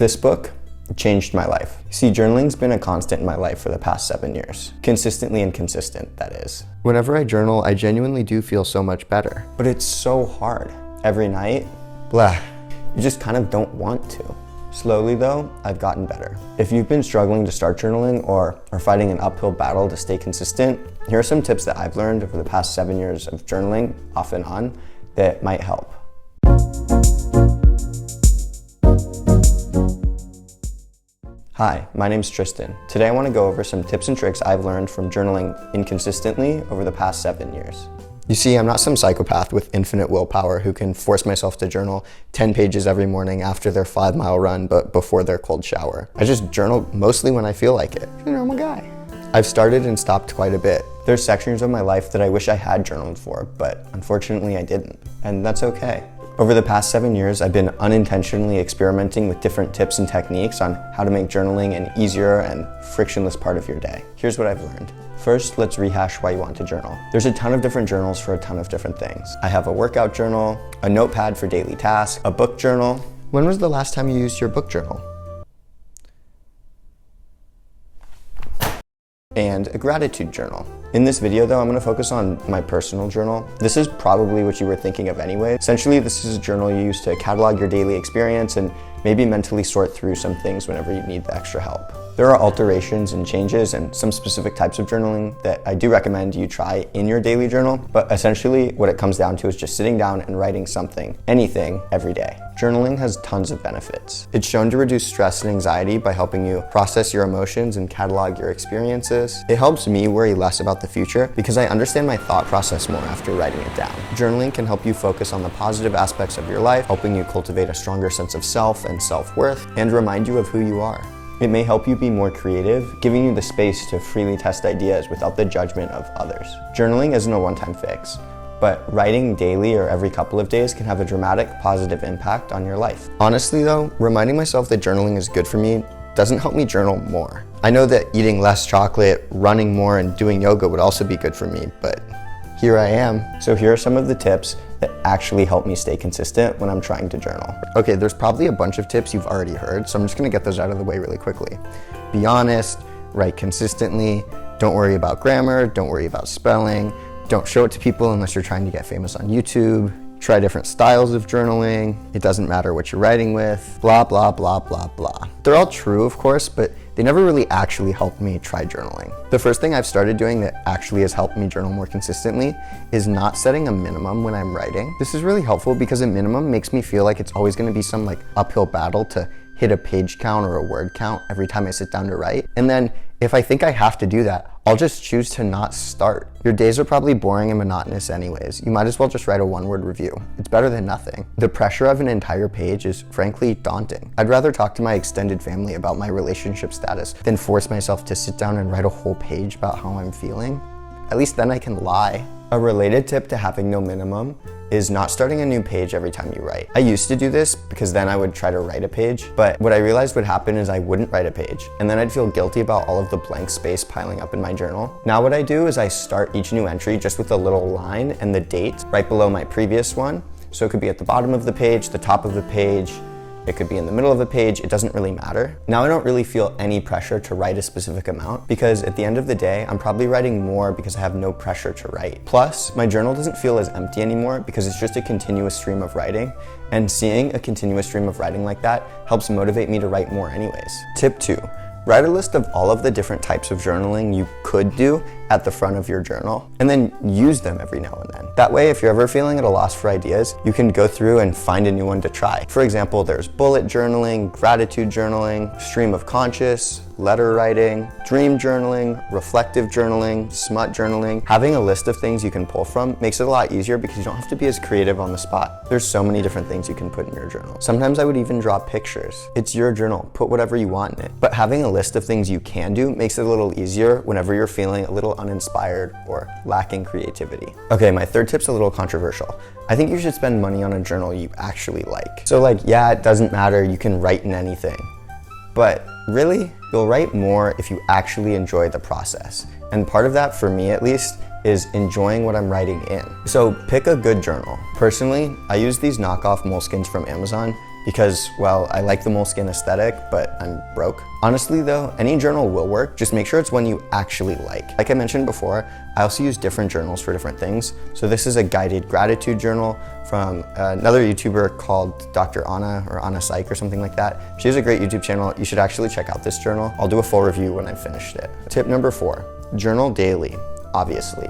This book changed my life. See, journaling's been a constant in my life for the past 7 years. Consistently and consistent, that is. Whenever I journal, I genuinely do feel so much better. But it's so hard. Every night, blah, you just kind of don't want to. Slowly though, I've gotten better. If you've been struggling to start journaling or are fighting an uphill battle to stay consistent, here are some tips that I've learned over the past 7 years of journaling, off and on, that might help. Hi, my name's Tristan. Today I want to go over some tips and tricks I've learned from journaling inconsistently over the past 7 years. You see, I'm not some psychopath with infinite willpower who can force myself to journal 10 pages every morning after their 5-mile run, but before their cold shower. I just journal mostly when I feel like it. I'm a normal guy. I've started and stopped quite a bit. There's sections of my life that I wish I had journaled for, but unfortunately I didn't, and that's okay. Over the past 7 years, I've been unintentionally experimenting with different tips and techniques on how to make journaling an easier and frictionless part of your day. Here's what I've learned. First, let's rehash why you want to journal. There's a ton of different journals for a ton of different things. I have a workout journal, a notepad for daily tasks, a book journal. When was the last time you used your book journal? And a gratitude journal. In this video though, I'm going to focus on my personal journal. This is probably what you were thinking of anyway. Essentially, this is a journal you use to catalog your daily experience and maybe mentally sort through some things whenever you need the extra help. There are alterations and changes and some specific types of journaling that I do recommend you try in your daily journal, but essentially what it comes down to is just sitting down and writing something, anything, every day. Journaling has tons of benefits. It's shown to reduce stress and anxiety by helping you process your emotions and catalog your experiences. It helps me worry less about the future because I understand my thought process more after writing it down. Journaling can help you focus on the positive aspects of your life, helping you cultivate a stronger sense of self and self-worth, and remind you of who you are. It may help you be more creative, giving you the space to freely test ideas without the judgment of others. Journaling isn't a one-time fix, but writing daily or every couple of days can have a dramatic positive impact on your life. Honestly though, reminding myself that journaling is good for me doesn't help me journal more. I know that eating less chocolate, running more, and doing yoga would also be good for me, but here I am. So here are some of the tips that actually help me stay consistent when I'm trying to journal. Okay, there's probably a bunch of tips you've already heard, so I'm just gonna get those out of the way really quickly. Be honest, write consistently, don't worry about grammar, don't worry about spelling, don't show it to people unless you're trying to get famous on YouTube, try different styles of journaling, it doesn't matter what you're writing with, blah, blah, blah, blah, blah. They're all true, of course, but they never really actually helped me try journaling. The first thing I've started doing that actually has helped me journal more consistently is not setting a minimum when I'm writing. This is really helpful because a minimum makes me feel like it's always gonna be some uphill battle to hit a page count or a word count every time I sit down to write. And then if I think I have to do that, I'll just choose to not start. Your days are probably boring and monotonous anyways. You might as well just write a one-word review. It's better than nothing. The pressure of an entire page is frankly daunting. I'd rather talk to my extended family about my relationship status than force myself to sit down and write a whole page about how I'm feeling. At least then I can lie. A related tip to having no minimum is not starting a new page every time you write. I used to do this because then I would try to write a page, but what I realized would happen is I wouldn't write a page, and then I'd feel guilty about all of the blank space piling up in my journal. Now what I do is I start each new entry just with a little line and the date right below my previous one. So it could be at the bottom of the page, the top of the page, it could be in the middle of a page, it doesn't really matter. Now I don't really feel any pressure to write a specific amount because at the end of the day, I'm probably writing more because I have no pressure to write. Plus, my journal doesn't feel as empty anymore because it's just a continuous stream of writing, and seeing a continuous stream of writing like that helps motivate me to write more anyways. Tip 2. Write a list of all of the different types of journaling you could do at the front of your journal, and then use them every now and then. That way, if you're ever feeling at a loss for ideas, you can go through and find a new one to try. For example, there's bullet journaling, gratitude journaling, stream of conscious, letter writing, dream journaling, reflective journaling, smut journaling. Having a list of things you can pull from makes it a lot easier because you don't have to be as creative on the spot. There's so many different things you can put in your journal. Sometimes I would even draw pictures. It's your journal, put whatever you want in it. But having a list of things you can do makes it a little easier whenever you're feeling a little uninspired or lacking creativity. Okay, my third tip's a little controversial. I think you should spend money on a journal you actually like. So yeah, it doesn't matter, you can write in anything. But really, you'll write more if you actually enjoy the process. And part of that, for me at least, is enjoying what I'm writing in. So pick a good journal. Personally, I use these knockoff Moleskines from Amazon because, well, I like the Moleskine aesthetic, but I'm broke. Honestly though, any journal will work, just make sure it's one you actually like. Like I mentioned before, I also use different journals for different things. So this is a guided gratitude journal from another YouTuber called Dr. Anna, or Anna Psych or something like that. She has a great YouTube channel. You should actually check out this journal. I'll do a full review when I've finished it. Tip number 4, journal daily, obviously.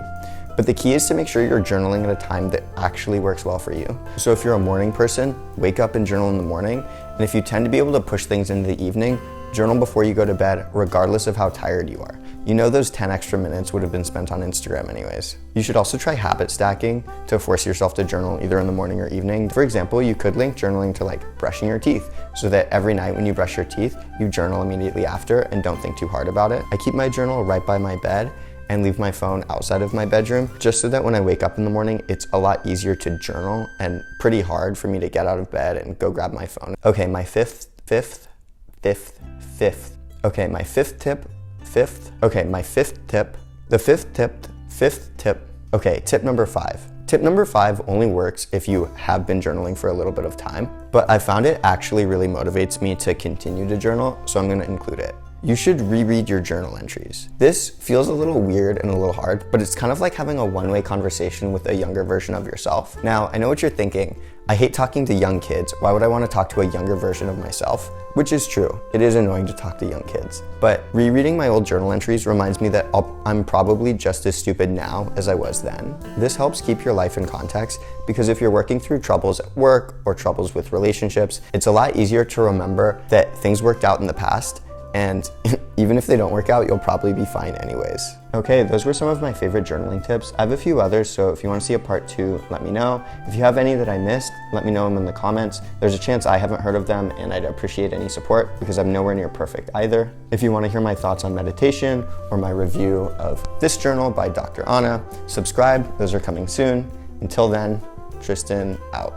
But the key is to make sure you're journaling at a time that actually works well for you. So if you're a morning person, wake up and journal in the morning. And if you tend to be able to push things into the evening, journal before you go to bed, regardless of how tired you are. You know those 10 extra minutes would have been spent on Instagram anyways. You should also try habit stacking to force yourself to journal either in the morning or evening. For example, you could link journaling to like brushing your teeth so that every night when you brush your teeth, you journal immediately after and don't think too hard about it. I keep my journal right by my bed and leave my phone outside of my bedroom, just so that when I wake up in the morning, it's a lot easier to journal and pretty hard for me to get out of bed and go grab my phone. Okay, my fifth tip. Okay, tip number 5. Tip number 5 only works if you have been journaling for a little bit of time, but I found it actually really motivates me to continue to journal, so I'm gonna include it. You should reread your journal entries. This feels a little weird and a little hard, but it's kind of like having a one-way conversation with a younger version of yourself. Now, I know what you're thinking. I hate talking to young kids. Why would I want to talk to a younger version of myself? Which is true. It is annoying to talk to young kids. But rereading my old journal entries reminds me that I'm probably just as stupid now as I was then. This helps keep your life in context, because if you're working through troubles at work or troubles with relationships, it's a lot easier to remember that things worked out in the past, and even if they don't work out, you'll probably be fine anyways. Okay, those were some of my favorite journaling tips. I have a few others, so if you want to see a part 2, let me know. If you have any that I missed, let me know them in the comments. There's a chance I haven't heard of them, and I'd appreciate any support because I'm nowhere near perfect either. If you want to hear my thoughts on meditation or my review of this journal by Dr. Anna, subscribe. Those are coming soon. Until then, Tristan out.